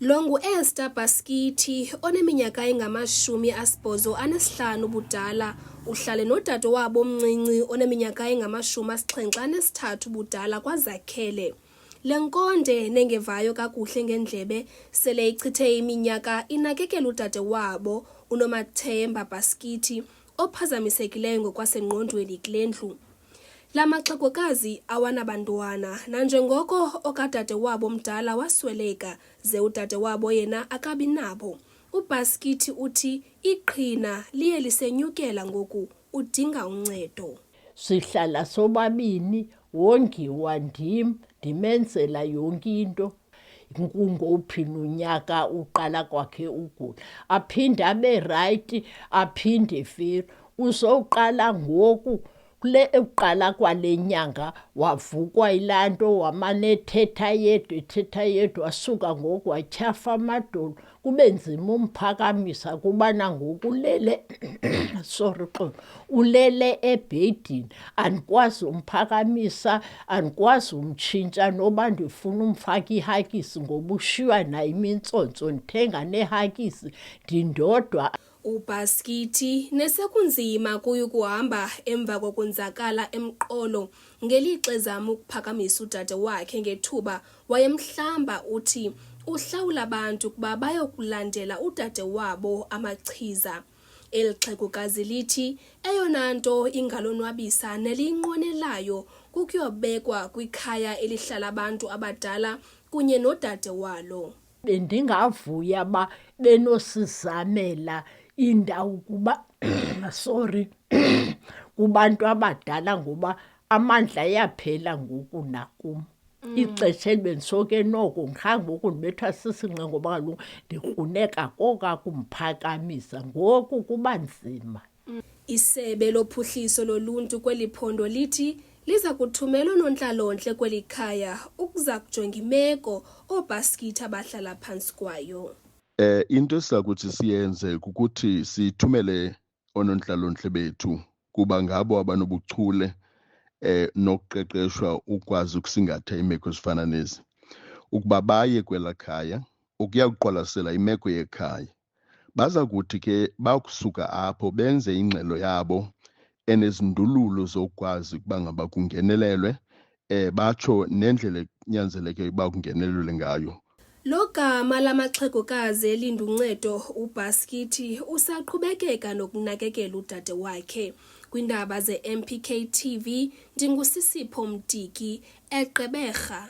Lo ngu-Esther Baskithi oneminyaka engama-85 ubudala, uhlale nodade wabo omncinci oneminyaka engama-73 ubudala kwaZakhele. Le nkonde nengevayo kakuhle ngendlebe sele ichithe iminyaka inakekela udade wabo uNomathemba Baskithi ophazamisekileyo ngokwasengqondweni kule ndlu. La maxekokazi awanabantwana nanjengoko okadade wabo mdala wasweleka ze udade wabo yena akabi nabo. uBaskithi uthi iqhina liye lisenyukela ngoku udinga uncedo. Sihlala sobabini, wongiwa ndimenzela yonke into. Kungophina unyaka uqala kwakhe ugula, aphinde abe rayithi, aphinde feri. Usowuqala ngoku kule ekuqala kwale nyanga wavukwa yilaa nto wamane ethetha yedwa wasuka ngoku watyhafa amadolo. Kube nzima umphakamisa kuba nangoku ulele ulele ebhedini, andikwazi umphakamisa, andikwazi umtshintsha noba ndifuna umfaka ihakisi ngoba ushiywa nayo imintsontso, ndithenga neehakisi ndindodwa. uBaskithi nesekunzima kuye ukuhamba emva kokwenzakala emqolo ngelixa ezama ukuphakamisa udade wakhe ngethuba wayemhlamba. Uthi uhlawula abantu kuba bayokulandela udade wabo amachiza. Eli xhegokazi lithi eyona nto ingalonwabisa neliyinqwenelayo kukuyobekwa kwikhaya elihlala abantu abadala kunye nodade walo. Bendingavuya ba benosizamela indawo kuba kubantu abadala ngoba amandla ayaphela ngoku nakum. Ixesha elibendisoke noko ngakhange ngoku ndibethwa sisinqa ngoba kaloku ndikruneka koka kumphakamisa, ngoku kuba nzima. Isebe lophuhliso loluntu kweli phondo lithi liza kuthumela oonontlalontle kweli khaya ukuza kujonga imeko ooBaskithi abahlala phantsi kwayo. Into esizakuthi siyenze kukuthi sithumele oonontlalontle bethu kuba ngabo abanobuchule nokuqeqeshwa ukwazi ukusingatha iimeko ezifana nezi, ukuba baye kwela khaya ukuya kuqwalasela imeko yekhaya. Baza kuthi ke bakusuka apho benze ingxelo yabo enezindululo zokwazi ukuba ngaba kungenelelwe, batsho nendlela enyanzeleke ukuba kungenelelwe ngayo. Lo gama lamaxhegokazi elinda uncedo uBaskithi usaqhubekeka nokunakekela udade wakhe. Kwiindaba ze-MPK TV, ndingusisipho Mtiki, eGqeberha.